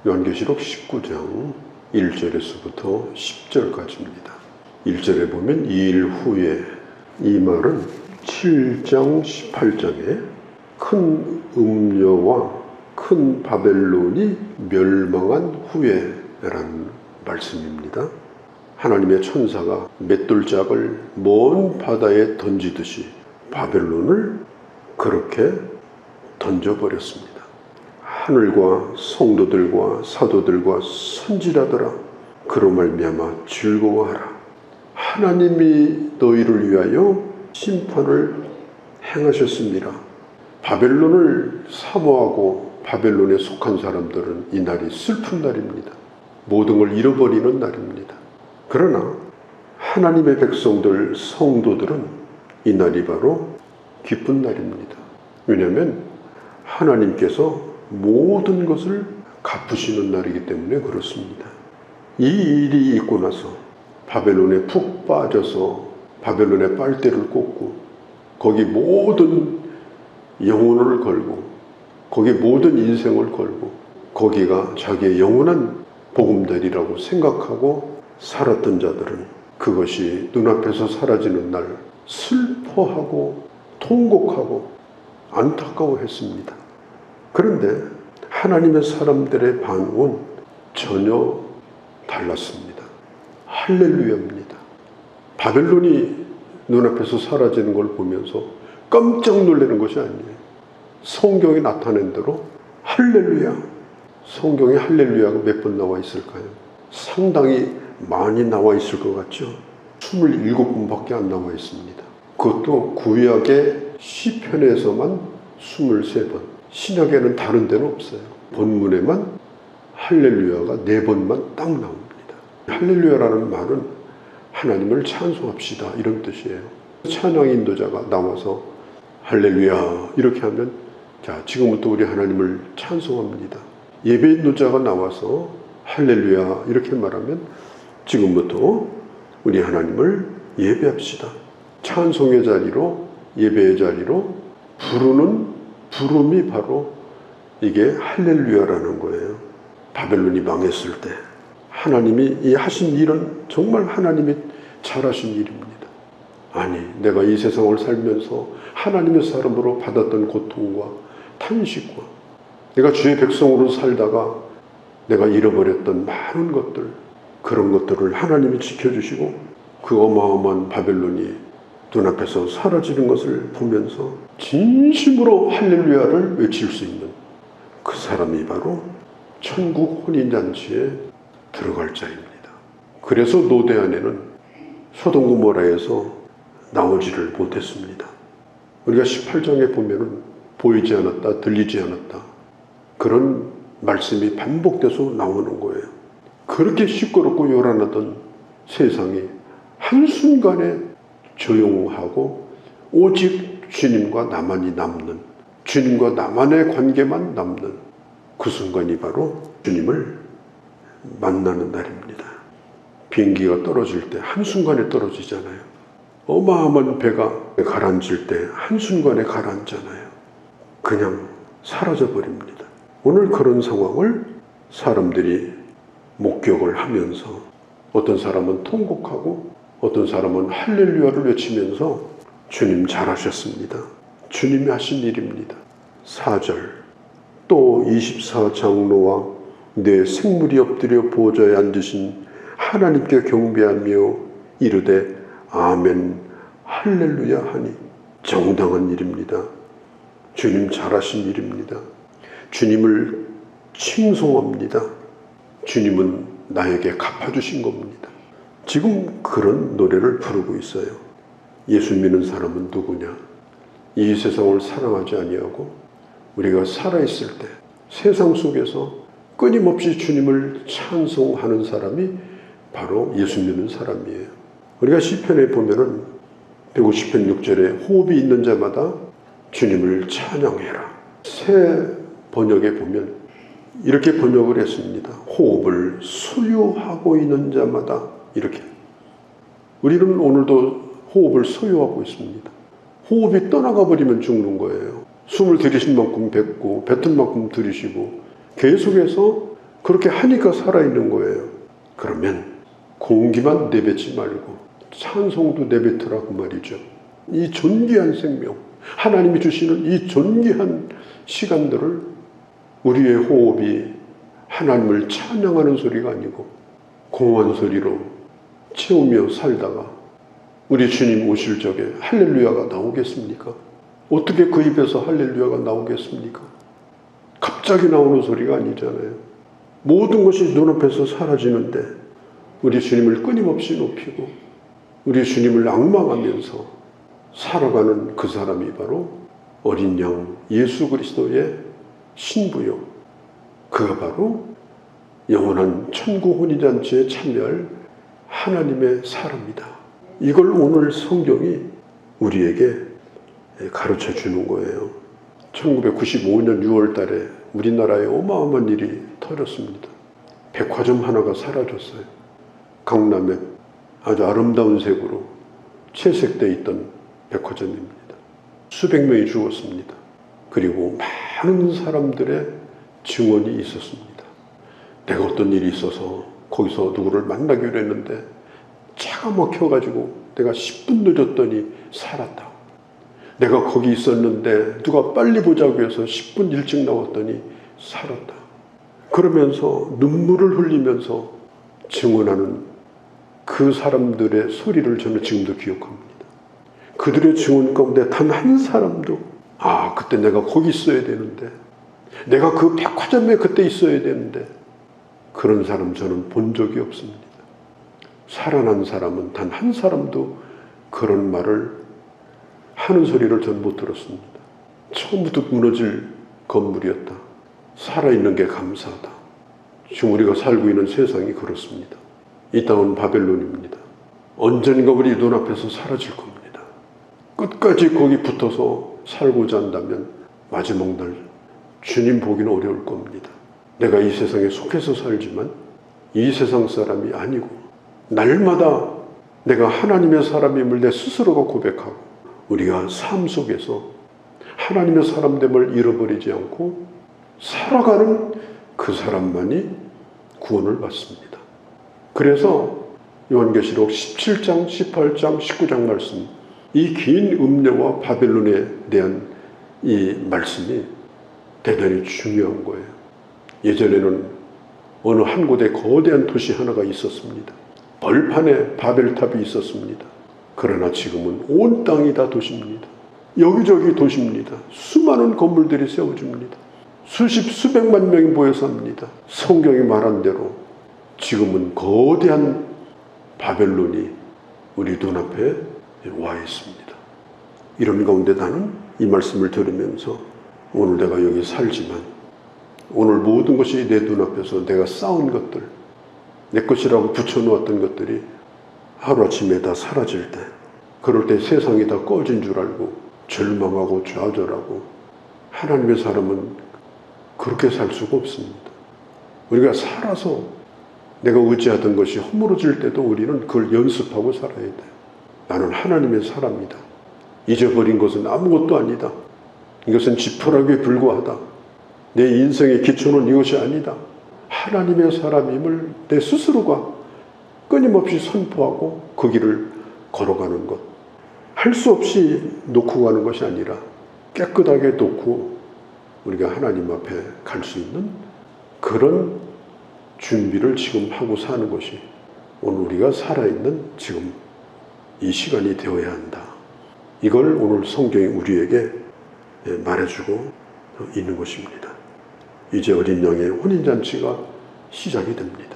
요한계시록 19장 1절에서부터 10절까지입니다. 1절에 보면 2일 후에, 이 말은 7장 18장에 큰 음녀와 큰 바벨론이 멸망한 후에라는 말씀입니다. 하나님의 천사가 맷돌짝을 먼 바다에 던지듯이 바벨론을 그렇게 던져버렸습니다. 하늘과 성도들과 사도들과 선지자들아, 그로 말미암아 즐거워하라. 하나님이 너희를 위하여 심판을 행하셨습니다. 바벨론을 사모하고 바벨론에 속한 사람들은 이 날이 슬픈 날입니다. 모든 걸 잃어버리는 날입니다. 그러나 하나님의 백성들, 성도들은 이 날이 바로 기쁜 날입니다. 왜냐하면 하나님께서 모든 것을 갚으시는 날이기 때문에 그렇습니다. 이 일이 있고 나서 바벨론에 푹 빠져서 바벨론의 빨대를 꽂고 거기 모든 영혼을 걸고 거기 모든 인생을 걸고 거기가 자기의 영원한 보금자리라고 생각하고 살았던 자들은 그것이 눈앞에서 사라지는 날 슬퍼하고 통곡하고 안타까워했습니다. 그런데 하나님의 사람들의 반응은 전혀 달랐습니다. 할렐루야입니다. 바벨론이 눈앞에서 사라지는 걸 보면서 깜짝 놀라는 것이 아니에요. 성경에 나타낸 대로 할렐루야. 성경에 할렐루야가 몇 번 나와 있을까요? 상당히 많이 나와 있을 것 같죠? 27번밖에 안 나와 있습니다. 그것도 구약의 시편에서만 23번. 신약에는 다른 데는 없어요. 본문에만 할렐루야가 4번만 딱 나옵니다. 할렐루야라는 말은 하나님을 찬송합시다, 이런 뜻이에요. 찬양 인도자가 나와서 할렐루야 이렇게 하면, 자, 지금부터 우리 하나님을 찬송합니다. 예배 인도자가 나와서 할렐루야 이렇게 말하면 지금부터 우리 하나님을 예배합시다. 찬송의 자리로, 예배의 자리로 부르는 부름이 바로 이게 할렐루야라는 거예요. 바벨론이 망했을 때 하나님이 이 하신 일은 정말 하나님이 잘하신 일입니다. 아니, 내가 이 세상을 살면서 하나님의 사람으로 받았던 고통과 탄식과 내가 주의 백성으로 살다가 내가 잃어버렸던 많은 것들, 그런 것들을 하나님이 지켜주시고 그 어마어마한 바벨론이 눈앞에서 사라지는 것을 보면서 진심으로 할렐루야를 외칠 수 있는 그 사람이 바로 천국 혼인잔치에 들어갈 자입니다. 그래서 노대 안에는 소돔 고모라에서 나오지를 못했습니다. 우리가 18장에 보면은 보이지 않았다, 들리지 않았다, 그런 말씀이 반복돼서 나오는 거예요. 그렇게 시끄럽고 요란하던 세상이 한순간에 조용하고 오직 주님과 나만이 남는, 주님과 나만의 관계만 남는 그 순간이 바로 주님을 만나는 날입니다. 비행기가 떨어질 때 한순간에 떨어지잖아요. 어마어마한 배가 가라앉을 때 한순간에 가라앉잖아요. 그냥 사라져버립니다. 오늘 그런 상황을 사람들이 목격을 하면서 어떤 사람은 통곡하고 어떤 사람은 할렐루야를 외치면서 주님 잘하셨습니다, 주님이 하신 일입니다. 4절, 또 24장로와 내 생물이 엎드려 보좌에 앉으신 하나님께 경배하며 이르되 아멘 할렐루야 하니 정당한 일입니다. 주님 잘하신 일입니다. 주님을 칭송합니다. 주님은 나에게 갚아주신 겁니다. 지금 그런 노래를 부르고 있어요. 예수 믿는 사람은 누구냐? 이 세상을 사랑하지 아니하고 우리가 살아있을 때 세상 속에서 끊임없이 주님을 찬송하는 사람이 바로 예수 믿는 사람이에요. 우리가 시편에 보면은 150편 6절에 호흡이 있는 자마다 주님을 찬양해라. 새 번역에 보면 이렇게 번역을 했습니다. 호흡을 소유하고 있는 자마다, 이렇게. 우리는 오늘도 호흡을 소유하고 있습니다. 호흡이 떠나가 버리면 죽는 거예요. 숨을 들이신 만큼 뱉고 뱉은 만큼 들이쉬고 계속해서 그렇게 하니까 살아있는 거예요. 그러면 공기만 내뱉지 말고 찬송도 내뱉으라 그 말이죠. 이 존귀한 생명, 하나님이 주시는 이 존귀한 시간들을 우리의 호흡이 하나님을 찬양하는 소리가 아니고 공허한 소리로 채우며 살다가 우리 주님 오실 적에 할렐루야가 나오겠습니까? 어떻게 그 입에서 할렐루야가 나오겠습니까? 갑자기 나오는 소리가 아니잖아요. 모든 것이 눈앞에서 사라지는데 우리 주님을 끊임없이 높이고 우리 주님을 앙망하면서 살아가는 그 사람이 바로 어린 양 예수 그리스도의 신부요, 그가 바로 영원한 천국 혼인잔치에 참여할 하나님의 사람이다. 이걸 오늘 성경이 우리에게 가르쳐 주는 거예요. 1995년 6월 달에 우리나라에 어마어마한 일이 터졌습니다. 백화점 하나가 사라졌어요. 강남에 아주 아름다운 색으로 채색되어 있던 백화점입니다. 수백 명이 죽었습니다. 그리고 많은 사람들의 증언이 있었습니다. 내가 어떤 일이 있어서 거기서 누구를 만나기로 했는데 차가 막혀가지고 내가 10분 늦었더니 살았다. 내가 거기 있었는데 누가 빨리 보자고 해서 10분 일찍 나왔더니 살았다. 그러면서 눈물을 흘리면서 증언하는 그 사람들의 소리를 저는 지금도 기억합니다. 그들의 증언 가운데 단 한 사람도 그때 내가 거기 있어야 되는데, 내가 그 백화점에 그때 있어야 되는데, 그런 사람 저는 본 적이 없습니다. 살아난 사람은 단 한 사람도 그런 말을 하는 소리를 전 못 들었습니다. 처음부터 무너질 건물이었다. 살아있는 게 감사하다. 지금 우리가 살고 있는 세상이 그렇습니다. 이 땅은 바벨론입니다. 언젠가 우리 눈앞에서 사라질 겁니다. 끝까지 거기 붙어서 살고자 한다면 마지막 날 주님 보기는 어려울 겁니다. 내가 이 세상에 속해서 살지만 이 세상 사람이 아니고 날마다 내가 하나님의 사람임을 내 스스로가 고백하고 우리가 삶 속에서 하나님의 사람됨을 잃어버리지 않고 살아가는 그 사람만이 구원을 받습니다. 그래서 요한계시록 17장, 18장, 19장 말씀, 이 긴 음녀와 바벨론에 대한 이 말씀이 대단히 중요한 거예요. 예전에는 어느 한 곳에 거대한 도시 하나가 있었습니다. 벌판에 바벨탑이 있었습니다. 그러나 지금은 온 땅이 다 도시입니다. 여기저기 도시입니다. 수많은 건물들이 세워집니다. 수백만 명이 모여 삽니다. 성경이 말한 대로 지금은 거대한 바벨론이 우리 눈앞에 와 있습니다. 이런 가운데 나는 이 말씀을 들으면서 오늘 내가 여기 살지만 오늘 모든 것이 내 눈앞에서 내가 쌓은 것들, 내 것이라고 붙여놓았던 것들이 하루아침에 다 사라질 때, 그럴 때 세상이 다 꺼진 줄 알고 절망하고 좌절하고, 하나님의 사람은 그렇게 살 수가 없습니다. 우리가 살아서 내가 의지하던 것이 허물어질 때도 우리는 그걸 연습하고 살아야 돼요. 나는 하나님의 사람이다. 잊어버린 것은 아무것도 아니다. 이것은 지푸라기에 불과하다. 내 인생의 기초는 이것이 아니다. 하나님의 사람임을 내 스스로가 끊임없이 선포하고 그 길을 걸어가는 것. 할 수 없이 놓고 가는 것이 아니라 깨끗하게 놓고 우리가 하나님 앞에 갈 수 있는 그런 준비를 지금 하고 사는 것이 오늘 우리가 살아있는 지금 이 시간이 되어야 한다. 이걸 오늘 성경이 우리에게 말해주고 있는 것입니다. 이제 어린 양의 혼인잔치가 시작이 됩니다.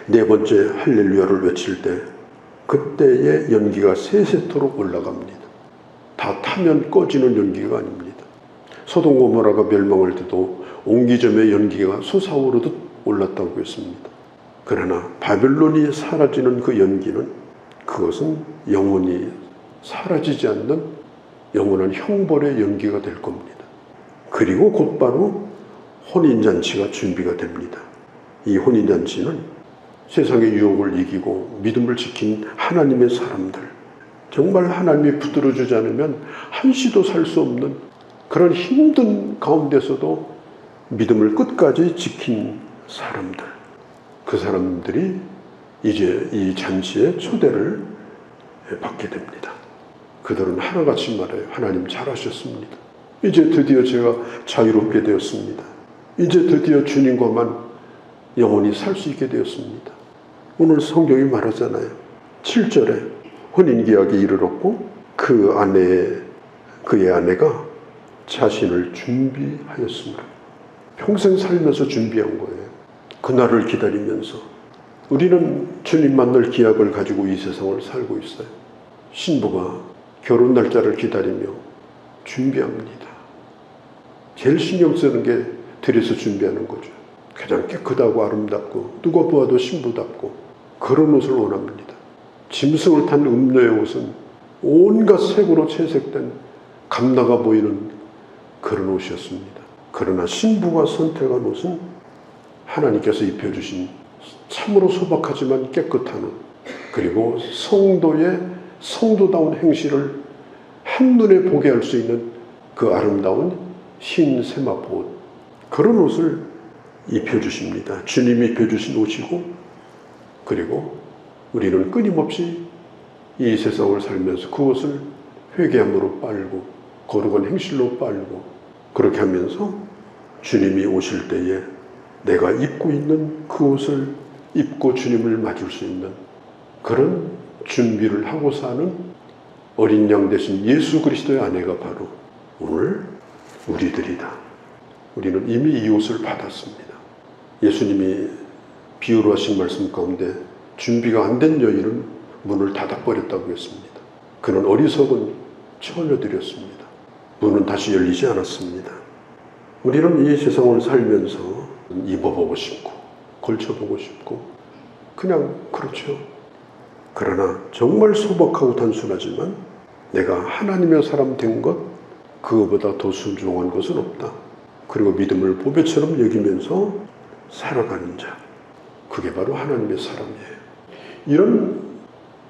네 번째 할렐루야를 외칠 때 그때의 연기가 세세토록 올라갑니다. 다 타면 꺼지는 연기가 아닙니다. 소돔 고모라가 멸망할 때도 옹기점의 연기가 솟아오르듯 올랐다고 했습니다. 그러나 바벨론이 사라지는 그 연기는, 그것은 영원히 사라지지 않는 영원한 형벌의 연기가 될 겁니다. 그리고 곧바로 혼인잔치가 준비가 됩니다. 이 혼인잔치는 세상의 유혹을 이기고 믿음을 지킨 하나님의 사람들, 정말 하나님이 붙들어주지 않으면 한시도 살 수 없는 그런 힘든 가운데서도 믿음을 끝까지 지킨 사람들, 그 사람들이 이제 이 잔치에 초대를 받게 됩니다. 그들은 하나같이 말해요. 하나님 잘하셨습니다. 이제 드디어 제가 자유롭게 되었습니다. 이제 드디어 주님과만 영원히 살 수 있게 되었습니다. 오늘 성경이 말하잖아요. 7절에 혼인계약이 이르렀고 그의 아내가 자신을 준비하였습니다. 평생 살면서 준비한 거예요. 그날을 기다리면서 우리는 주님 만날 기약을 가지고 이 세상을 살고 있어요. 신부가 결혼 날짜를 기다리며 준비합니다. 제일 신경 쓰는 게 들여서 준비하는 거죠. 가장 깨끗하고 아름답고 누가 보아도 신부답고 그런 옷을 원합니다. 짐승을 탄 음녀의 옷은 온갖 색으로 채색된 감나가 보이는 그런 옷이었습니다. 그러나 신부가 선택한 옷은 하나님께서 입혀주신 참으로 소박하지만 깨끗한 옷, 그리고 성도의 성도다운 행실을 한눈에 보게 할 수 있는 그 아름다운 흰 세마포 옷, 그런 옷을 입혀주십니다. 주님이 입혀주신 옷이고, 그리고 우리는 끊임없이 이 세상을 살면서 그 옷을 회개함으로 빨고 거룩한 행실로 빨고, 그렇게 하면서 주님이 오실 때에 내가 입고 있는 그 옷을 입고 주님을 맞을 수 있는 그런 준비를 하고 사는 어린 양 대신 예수 그리스도의 아내가 바로 오늘 우리들이다. 우리는 이미 이 옷을 받았습니다. 예수님이 비유로 하신 말씀 가운데 준비가 안 된 여인은 문을 닫아버렸다고 했습니다. 그는 어리석은 처녀들이었습니다. 문은 다시 열리지 않았습니다. 우리는 이 세상을 살면서 입어보고 싶고 걸쳐보고 싶고 그냥 그렇죠. 그러나 정말 소박하고 단순하지만 내가 하나님의 사람 된 것, 그거보다 더 순종한 것은 없다. 그리고 믿음을 보배처럼 여기면서 살아가는 자, 그게 바로 하나님의 사람이에요. 이런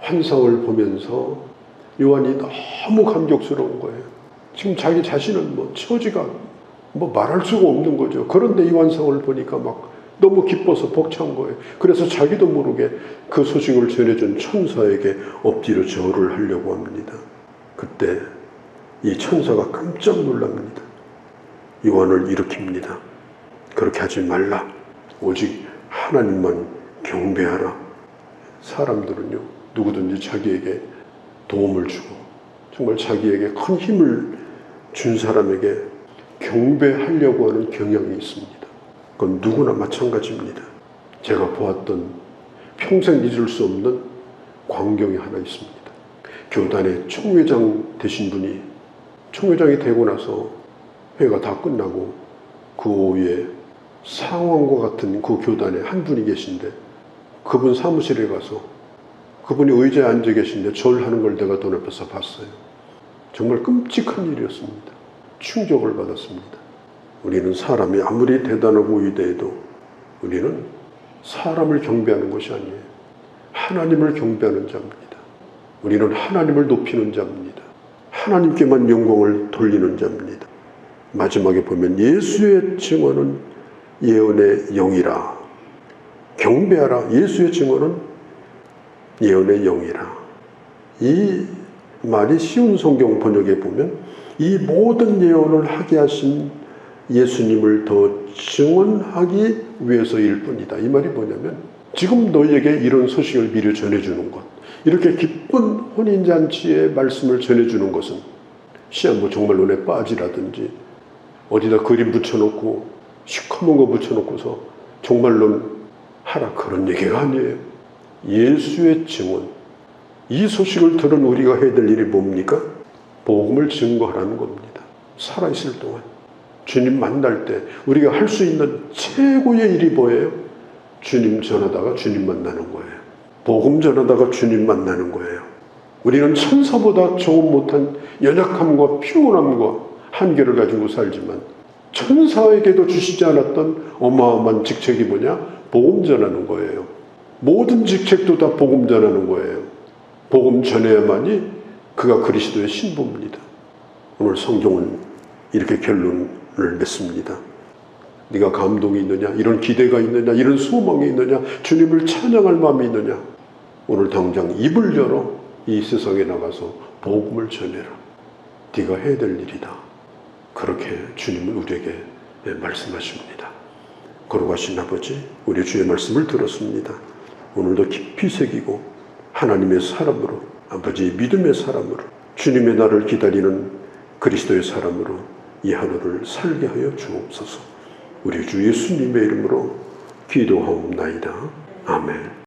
환상을 보면서 요한이 너무 감격스러운 거예요. 지금 자기 자신은 처지가 말할 수가 없는 거죠. 그런데 이 환상을 보니까 막 너무 기뻐서 벅찬 거예요. 그래서 자기도 모르게 그 소식을 전해준 천사에게 엎드려 절을 하려고 합니다. 그때 이 천사가 깜짝 놀랍니다. 요한을 일으킵니다. 그렇게 하지 말라. 오직 하나님만 경배하라. 사람들은요, 누구든지 자기에게 도움을 주고 정말 자기에게 큰 힘을 준 사람에게 경배하려고 하는 경향이 있습니다. 그건 누구나 마찬가지입니다. 제가 보았던 평생 잊을 수 없는 광경이 하나 있습니다. 교단의 총회장 되신 분이 총회장이 되고 나서 회가 다 끝나고 그 오후에 상황과 같은 그 교단에 한 분이 계신데 그분 사무실에 가서 그분이 의자에 앉아 계신데 절하는 걸 내가 눈앞에서 봤어요. 정말 끔찍한 일이었습니다. 충격을 받았습니다. 우리는 사람이 아무리 대단하고 위대해도 우리는 사람을 경배하는 것이 아니에요. 하나님을 경배하는 자입니다. 우리는 하나님을 높이는 자입니다. 하나님께만 영광을 돌리는 자입니다. 마지막에 보면 예수의 증언은 예언의 영이라. 경배하라. 예수의 증언은 예언의 영이라. 이 말이 쉬운 성경 번역에 보면 이 모든 예언을 하게 하신 예수님을 더 증언하기 위해서일 뿐이다. 이 말이 뭐냐면 지금 너희에게 이런 소식을 미리 전해주는 것, 이렇게 기쁜 혼인잔치의 말씀을 전해주는 것은 시한부 정말 눈에 빠지라든지 어디다 그림 붙여놓고 시커먼 거 붙여놓고서 정말론 하라, 그런 얘기가 아니에요. 예수의 증언, 이 소식을 들은 우리가 해야 될 일이 뭡니까? 복음을 증거하라는 겁니다. 살아있을 동안 주님 만날 때 우리가 할 수 있는 최고의 일이 뭐예요? 주님 전하다가 주님 만나는 거예요. 복음 전하다가 주님 만나는 거예요. 우리는 천사보다 조금 못한 연약함과 피곤함과 한계를 가지고 살지만 천사에게도 주시지 않았던 어마어마한 직책이 뭐냐? 복음 전하는 거예요. 모든 직책도 다 복음 전하는 거예요. 복음 전해야만이 그가 그리스도의 신부입니다. 오늘 성경은 이렇게 결론을 맺습니다. 네가 감동이 있느냐, 이런 기대가 있느냐, 이런 소망이 있느냐, 주님을 찬양할 마음이 있느냐, 오늘 당장 입을 열어 이 세상에 나가서 복음을 전해라. 네가 해야 될 일이다. 그렇게 주님은 우리에게 말씀하십니다. 거룩하신 아버지, 우리 주의 말씀을 들었습니다. 오늘도 깊이 새기고 하나님의 사람으로, 아버지 믿음의 사람으로, 주님의 날을 기다리는 그리스도의 사람으로 이 하루를 살게 하여 주옵소서. 우리 주 예수님의 이름으로 기도하옵나이다. 아멘.